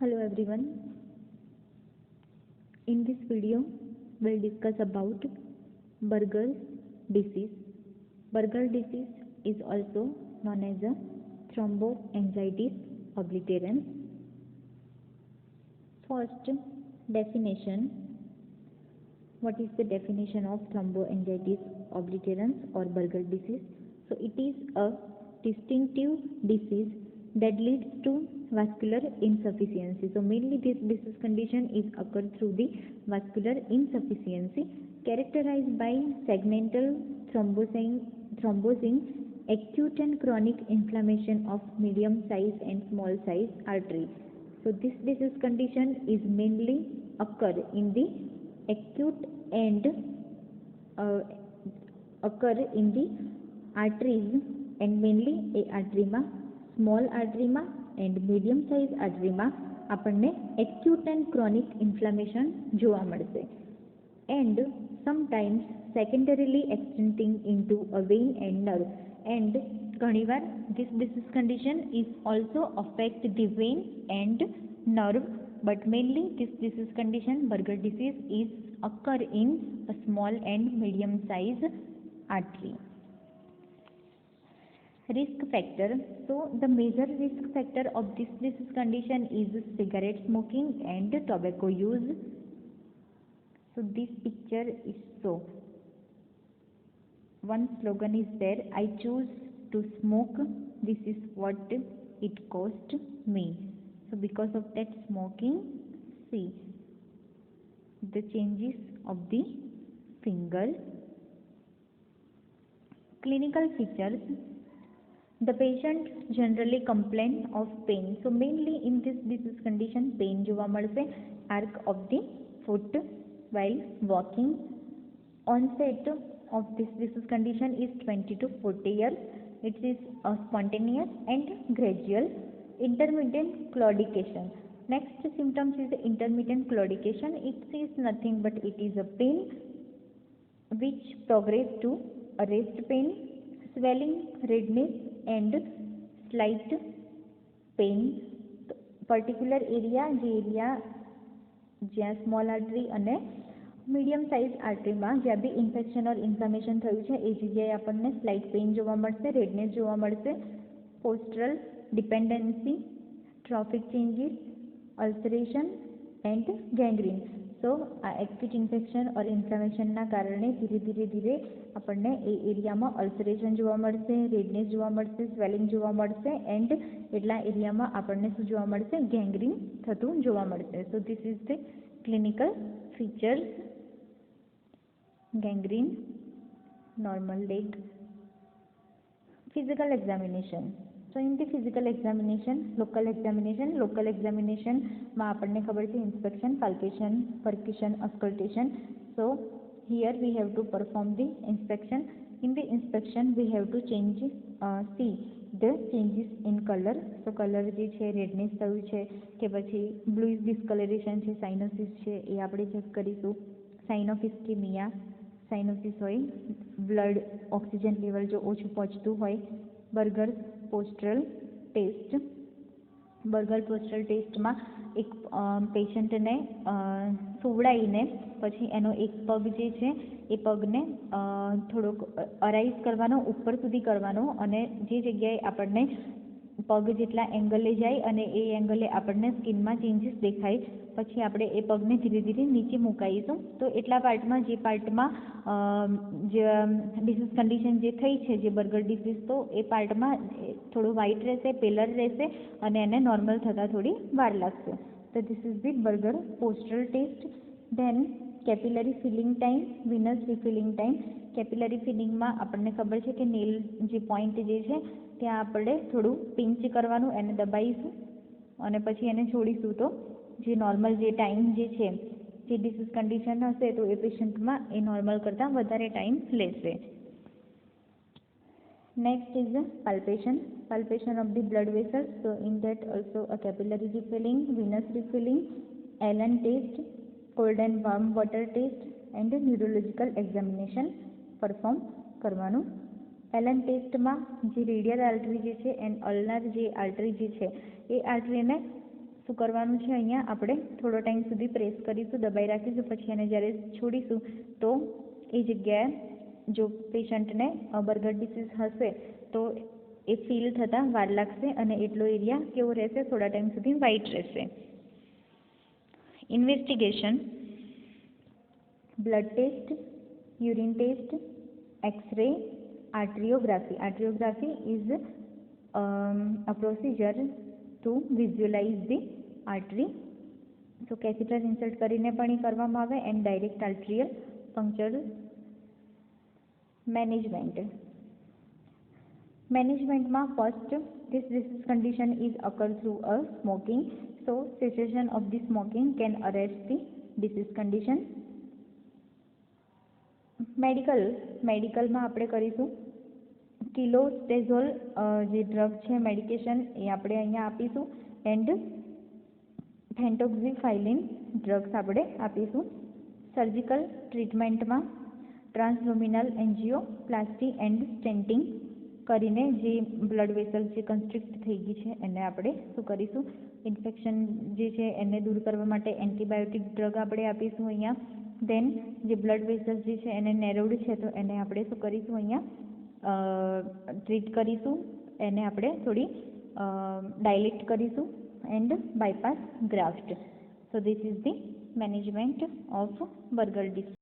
Hello everyone. In this video, we'll discuss about Buerger's disease. Buerger disease is also known as a thromboangiitis obliterans. First, definition. What is the definition of thromboangiitis obliterans or Buerger disease? So it is a distinctive disease that leads to vascular insufficiency. So mainly this disease condition is occurred through the vascular insufficiency characterized by segmental thrombosing, acute and chronic inflammation of medium size and small size arteries. So this disease condition is mainly occur in the acute and occur in the arteries and mainly a આર્ટરીમાં small આર્ટરીમાં and medium size આર્ટરીમાં આપણને acute and chronic inflammation જોવા મળશે and sometimes secondarily extending into a vein and nerve and ઘણીવાર this disease condition is also affect the vein and nerve, but mainly this disease condition Buerger disease is occur in a small and medium size artery. Risk factor. So the major risk factor of this disease condition is cigarette smoking and tobacco use. So this picture is so. One slogan is there, I choose to smoke, this is what it cost me. So because of that smoking, see the changes of the finger. Clinical features. The patient generally complain of pain. So mainly in this disease condition, pain જોવા મળશે. Arc of the foot while walking. Onset of this disease condition is 20 to 40 years. It is spontaneous and gradual. Intermittent claudication. Next symptoms is intermittent claudication. It is nothing but it is a pain which progress to a rest pain, swelling, redness and slight pain. Particular area જે area જ્યાં small artery અને medium size આર્ટરીમાં જ્યાં બી infection ઓર inflammation થયું છે એ જગ્યાએ આપણને slight pain જોવા મળશે, રેડનેસ જોવા મળશે, postural dependency, trophic changes, ulceration and gangrene. So આ એક્યુટ ઇન્ફેક્શન ઓર ઇન્ફ્લામેશનના કારણે ધીરે ધીરે આપણને એ એરિયામાં અલ્સરેશન જોવા મળશે, રેડનેસ જોવા મળશે, સ્વેલિંગ જોવા મળશે એન્ડ એટલા એરિયામાં આપણને શું જોવા મળશે, ગેંગ્રીન થતું જોવા મળશે. So this is the clinical features. Gangrene, normal leg. Physical examination. So in the physical examination, local examination માં આપણને ખબર છે inspection, palpation, percussion, auscultation. So here we have to perform the inspection. In the inspection we have to see the changes in color. So color જે છે redness થયું છે કે પછી bluish discoloration છે, cyanosis છે એ આપણે ચેક કરીશું. સાઇન ઓફ ઇસ્કેમિયા, સાઇનોસિસ હોય, બ્લડ ઓક્સિજન લેવલ જો ઓછું પહોંચતું હોય. Buerger postural test. Buerger postural ટેસ્ટમાં એક પેશન્ટને સુવડાવીને પછી એનો એક પગ જે છે એ પગને થોડોક અરાઇઝ કરવાનો, ઉપર સુધી કરવાનો અને જે જગ્યાએ આપણને પગ જેટલા એંગલે જાય અને એ એંગલે આપણને સ્કિનમાં ચેન્જીસ દેખાય પછી આપણે એ પગને ધીરે ધીરે નીચે મુકાઈશું. તો એટલા પાર્ટમાં જે પાર્ટમાં જે ડિસીઝ કન્ડિશન જે થઈ છે જે બર્ગર ડિસીઝ તો એ પાર્ટમાં થોડું વ્હાઇટ રહેશે, પેલર રહેશે અને એને નોર્મલ થતાં થોડી વાર લાગશે. તો this is the Buerger postural test. Then capillary filling time, venous refilling time. Capillary ફિલિંગમાં આપણને ખબર છે કે નેલ જે પોઈન્ટ જે છે ત્યાં આપણે થોડું પિંચ કરવાનું, એને દબાવીશું અને પછી એને છોડીશું તો જે નોર્મલ જે ટાઈમ જે છે જે ડિસીઝ કન્ડિશન હશે તો એ પેશન્ટમાં એ નોર્મલ કરતાં વધારે ટાઈમ લેશે. Next is palpation of the blood vessels. So in that also a capillary refilling, venous refilling, Allen test, cold and warm water test and neurological examination perform કરવાનું. Allan ટેસ્ટમાં જે radial artery જે છે and ulnar જે artery જે છે એ આર્ટરીને શું કરવાનું છે, અહીંયા આપણે થોડો ટાઈમ સુધી પ્રેસ કરીશું, દબાઈ રાખીશું, પછી એને જ્યારે છોડીશું તો એ જગ્યાએ જો પેશન્ટને બર્ગર ડિસીઝ હશે તો એ ફીલ થતાં વાર લાગશે અને એટલો એરિયા કેવો રહેશે, થોડા ટાઈમ સુધી વ્હાઇટ રહેશે. Investigation: blood test, urine test, x-ray, arteriography. Arteriography is a procedure to visualize the artery. તો કેથેટર ઇન્સર્ટ કરીને પણ એ કરવામાં આવે એન્ડ ડાયરેક્ટ આર્ટિરિયલ પંક્ચર. મેનેજમેન્ટમાં first, this disease condition is occur through a smoking, so cessation of the smoking can arrest the disease condition. મેડિકલમાં આપણે કરીશું કિલોસ્ટેઝોલ જે ડ્રગ છે મેડિકેશન એ આપણે અહીંયા આપીશું એન્ડ ફેન્ટોક્સિફાઇલિન ડ્રગ્સ આપણે આપીશું. સર્જિકલ ટ્રીટમેન્ટમાં ટ્રાન્સલુમિનલ એન્જિયોપ્લાસ્ટી એન્ડ સ્ટેન્ટિંગ કરીને જે બ્લડ વેસલ જે કન્સ્ટ્રિક્ટ થઈ ગઈ છે એને આપણે શું કરીશું, ઇન્ફેક્શન જે છે એને દૂર કરવા માટે એન્ટીબાયોટિક ડ્રગ આપણે આપીશું અહીંયા. દેન જે બ્લડ વેસલ્સ જે છે એને નેરોડ છે તો એને આપણે શું કરીશું, અહીંયા ટ્રીટ કરીશું, એને આપણે થોડી ડાયલેટ કરીશું and bypass graft. So this is the management of burger disease.